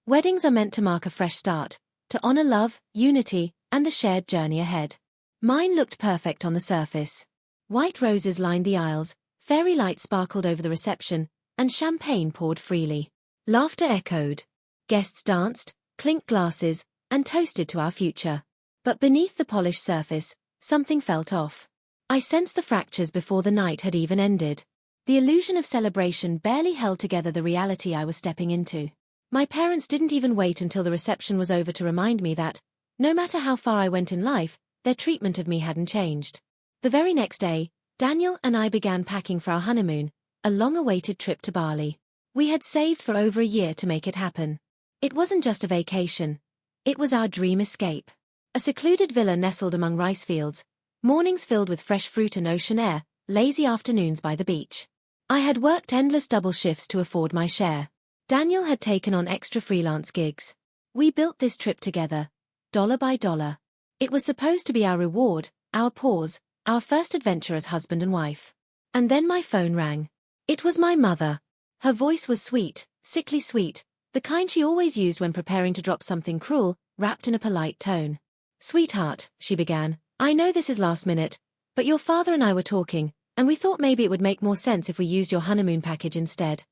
Weddings are meant to mark a fresh start, to honor love, unity, and the shared journey ahead. Mine looked perfect on the surface. White roses lined the aisles, fairy lights sparkled over the reception, and champagne poured freely. Laughter echoed. Guests danced, clinked glasses, and toasted to our future. But beneath the polished surface, something felt off. I sensed the fractures before the night had even ended. The illusion of celebration barely held together the reality I was stepping into. My parents didn't even wait until the reception was over to remind me that, no matter how far I went in life, their treatment of me hadn't changed. The very next day, Daniel and I began packing for our honeymoon, a long-awaited trip to Bali. We had saved for over a year to make it happen. It wasn't just a vacation. It was our dream escape. A secluded villa nestled among rice fields, mornings filled with fresh fruit and ocean air, lazy afternoons by the beach. I had worked endless double shifts to afford my share. Daniel had taken on extra freelance gigs. We built this trip together, dollar by dollar. It was supposed to be our reward, our pause, our first adventure as husband and wife. And then my phone rang. It was my mother. Her voice was sweet, sickly sweet, the kind she always used when preparing to drop something cruel, wrapped in a polite tone. "Sweetheart," she began, "I know this is last minute, but your father and I were talking, and we thought maybe it would make more sense if we used your honeymoon package instead."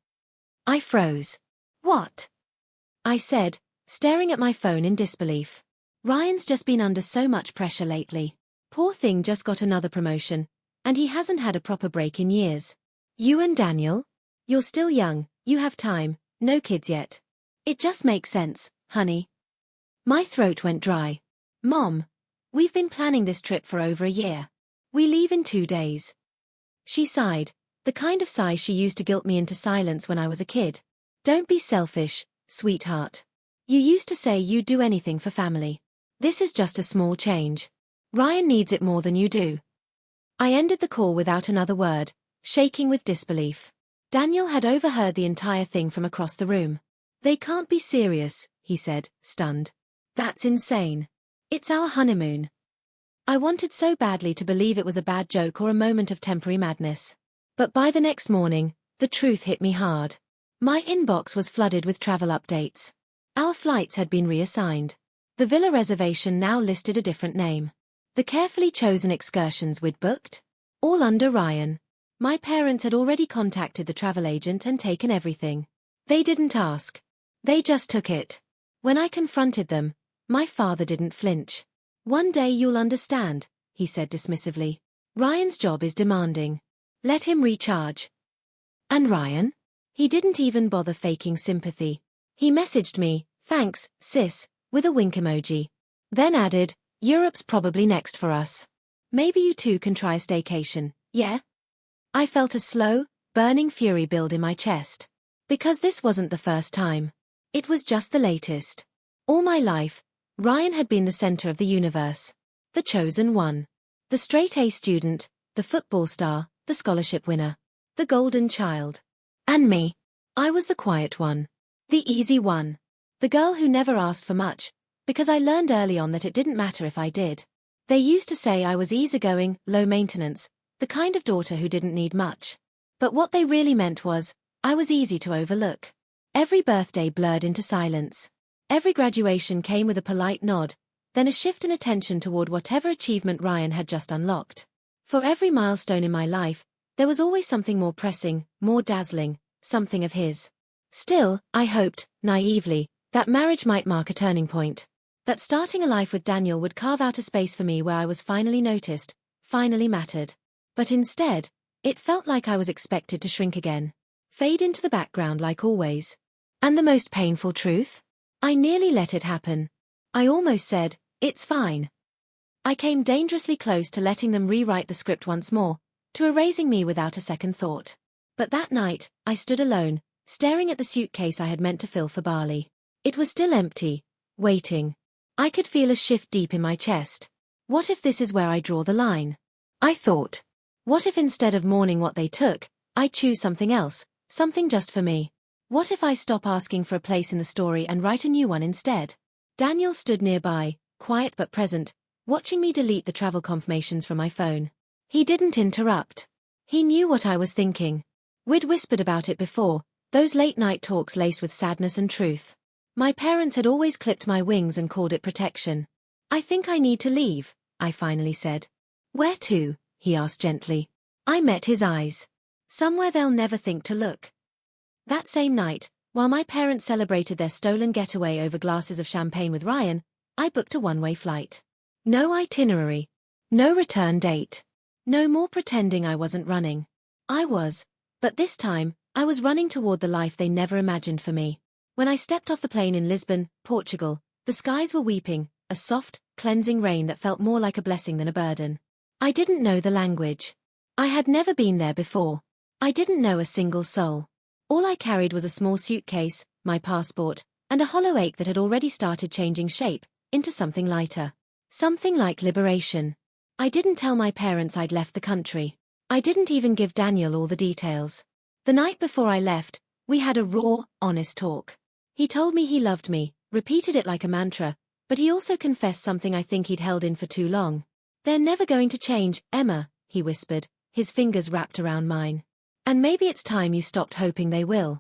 I froze. "What?" I said, staring at my phone in disbelief. "Ryan's just been under so much pressure lately. Poor thing just got another promotion, and he hasn't had a proper break in years. You and Daniel? You're still young, you have time, no kids yet. It just makes sense, honey." My throat went dry. "Mom, we've been planning this trip for over a year. We leave in 2 days." She sighed, the kind of sigh she used to guilt me into silence when I was a kid. "Don't be selfish, sweetheart. You used to say you'd do anything for family. This is just a small change. Ryan needs it more than you do." I ended the call without another word, shaking with disbelief. Daniel had overheard the entire thing from across the room. "They can't be serious," he said, stunned. "That's insane. It's our honeymoon." I wanted so badly to believe it was a bad joke or a moment of temporary madness. But by the next morning, the truth hit me hard. My inbox was flooded with travel updates. Our flights had been reassigned. The villa reservation now listed a different name. The carefully chosen excursions we'd booked? All under Ryan. My parents had already contacted the travel agent and taken everything. They didn't ask. They just took it. When I confronted them, my father didn't flinch. "One day you'll understand," he said dismissively. "Ryan's job is demanding. Let him recharge." And Ryan? He didn't even bother faking sympathy. He messaged me, "Thanks, sis," with a wink emoji. Then added, "Europe's probably next for us. Maybe you two can try a staycation, yeah?" I felt a slow, burning fury build in my chest. Because this wasn't the first time. It was just the latest. All my life, Ryan had been the center of the universe. The chosen one. The straight-A student, the football star, the scholarship winner. The golden child. And me. I was the quiet one. The easy one. The girl who never asked for much, because I learned early on that it didn't matter if I did. They used to say I was easygoing, low maintenance, the kind of daughter who didn't need much. But what they really meant was, I was easy to overlook. Every birthday blurred into silence. Every graduation came with a polite nod, then a shift in attention toward whatever achievement Ryan had just unlocked. For every milestone in my life, there was always something more pressing, more dazzling, something of his. Still, I hoped, naively, that marriage might mark a turning point. That starting a life with Daniel would carve out a space for me where I was finally noticed, finally mattered. But instead, it felt like I was expected to shrink again. Fade into the background like always. And the most painful truth? I nearly let it happen. I almost said, "It's fine." I came dangerously close to letting them rewrite the script once more, to erasing me without a second thought. But that night, I stood alone, staring at the suitcase I had meant to fill for Bali. It was still empty, waiting. I could feel a shift deep in my chest. What if this is where I draw the line? I thought. What if instead of mourning what they took, I choose something else, something just for me? What if I stop asking for a place in the story and write a new one instead? Daniel stood nearby, quiet but present, watching me delete the travel confirmations from my phone. He didn't interrupt. He knew what I was thinking. We'd whispered about it before, those late-night talks laced with sadness and truth. My parents had always clipped my wings and called it protection. I think I need to leave, I finally said. Where to? He asked gently. I met his eyes. Somewhere they'll never think to look. That same night, while my parents celebrated their stolen getaway over glasses of champagne with Ryan, I booked a one-way flight. No itinerary. No return date. No more pretending I wasn't running. I was. But this time, I was running toward the life they never imagined for me. When I stepped off the plane in Lisbon, Portugal, the skies were weeping, a soft, cleansing rain that felt more like a blessing than a burden. I didn't know the language. I had never been there before. I didn't know a single soul. All I carried was a small suitcase, my passport, and a hollow ache that had already started changing shape into something lighter. Something like liberation. I didn't tell my parents I'd left the country. I didn't even give Daniel all the details. The night before I left, we had a raw, honest talk. He told me he loved me, repeated it like a mantra, but he also confessed something I think he'd held in for too long. They're never going to change, Emma, he whispered, his fingers wrapped around mine. And maybe it's time you stopped hoping they will.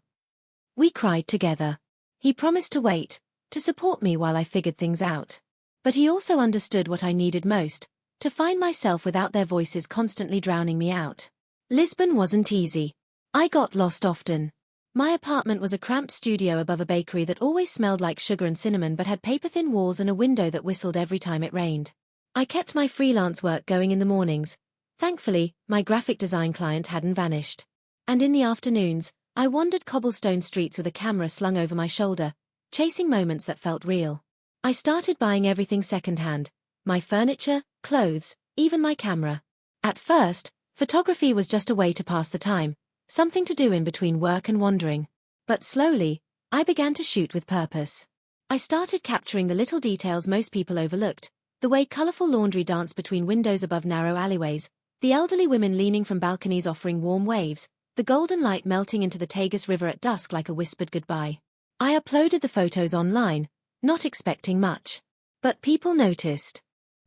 We cried together. He promised to wait, to support me while I figured things out. But he also understood what I needed most, to find myself without their voices constantly drowning me out. Lisbon wasn't easy. I got lost often. My apartment was a cramped studio above a bakery that always smelled like sugar and cinnamon but had paper-thin walls and a window that whistled every time it rained. I kept my freelance work going in the mornings. Thankfully, my graphic design client hadn't vanished. And in the afternoons, I wandered cobblestone streets with a camera slung over my shoulder, chasing moments that felt real. I started buying everything secondhand, my furniture, clothes, even my camera. At first, photography was just a way to pass the time, something to do in between work and wandering. But slowly, I began to shoot with purpose. I started capturing the little details most people overlooked, the way colorful laundry danced between windows above narrow alleyways, the elderly women leaning from balconies offering warm waves, the golden light melting into the Tagus River at dusk like a whispered goodbye. I uploaded the photos online, not expecting much. But people noticed.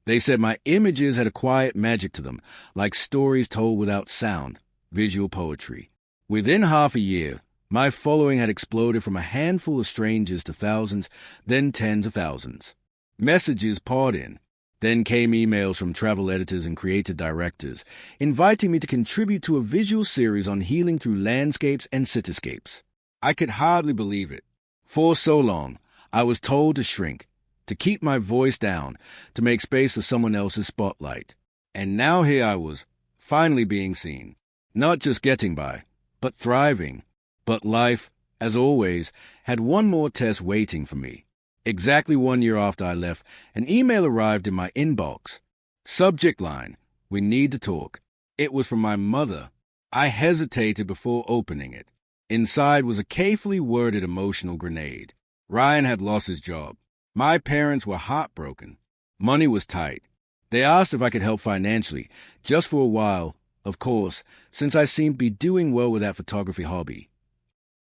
They said my images had a quiet magic to them, like stories told without sound, visual poetry. Within half a year, my following had exploded from a handful of strangers to thousands, then tens of thousands. Messages poured in. Then came emails from travel editors and creative directors, inviting me to contribute to a visual series on healing through landscapes and cityscapes. I could hardly believe it. For so long, I was told to shrink, to keep my voice down, to make space for someone else's spotlight. And now here I was, finally being seen. Not just getting by, but thriving. But life, as always, had one more test waiting for me. Exactly 1 year after I left, an email arrived in my inbox. Subject line, "We need to talk." It was from my mother. I hesitated before opening it. Inside was a carefully worded emotional grenade. Ryan had lost his job. My parents were heartbroken. Money was tight. They asked if I could help financially, just for a while, of course, since I seemed to be doing well with that photography hobby.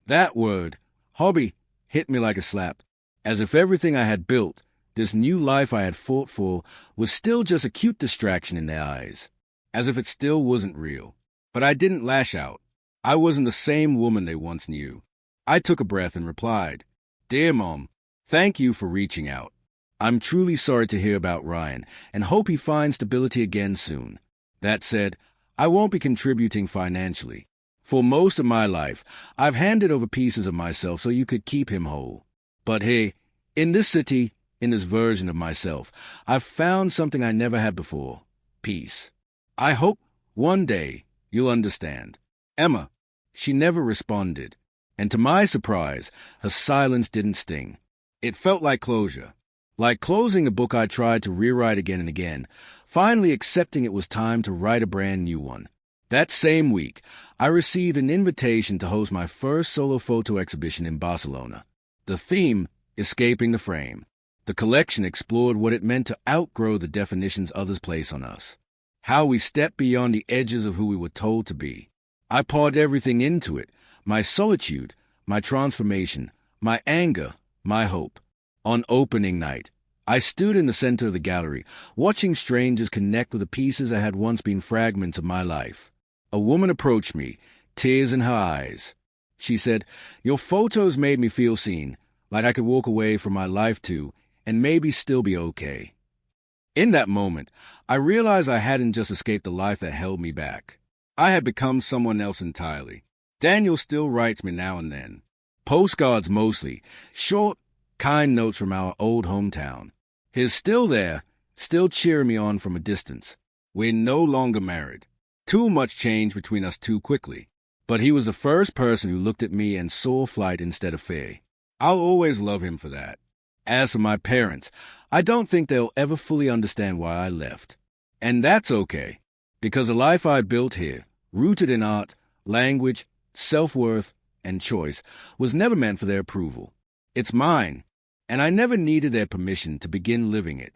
That word, hobby, hit me like a slap. As if everything I had built, this new life I had fought for, was still just a cute distraction in their eyes. As if it still wasn't real. But I didn't lash out. I wasn't the same woman they once knew. I took a breath and replied, "Dear Mom, thank you for reaching out. I'm truly sorry to hear about Ryan and hope he finds stability again soon. That said, I won't be contributing financially. For most of my life, I've handed over pieces of myself so you could keep him whole. But hey, in this city, in this version of myself, I've found something I never had before. Peace. I hope one day you'll understand." Emma. She never responded. And to my surprise, her silence didn't sting. It felt like closure. Like closing a book I tried to rewrite again and again, finally accepting it was time to write a brand new one. That same week, I received an invitation to host my first solo photo exhibition in Barcelona. The theme, Escaping the Frame. The collection explored what it meant to outgrow the definitions others place on us. How we stepped beyond the edges of who we were told to be. I poured everything into it, my solitude, my transformation, my anger, my hope. On opening night, I stood in the center of the gallery, watching strangers connect with the pieces that had once been fragments of my life. A woman approached me, tears in her eyes. She said, "Your photos made me feel seen, like I could walk away from my life too and maybe still be okay. In that moment, I realized I hadn't just escaped the life that held me back. I had become someone else entirely. Daniel still writes me now and then. Postcards mostly, short, kind notes from our old hometown. He's still there, still cheering me on from a distance. We're no longer married. Too much changed between us too quickly. But he was the first person who looked at me and saw flight instead of fear. I'll always love him for that. As for my parents, I don't think they'll ever fully understand why I left. And that's okay, because the life I built here, rooted in art, language, self-worth, and choice, was never meant for their approval. It's mine, and I never needed their permission to begin living it.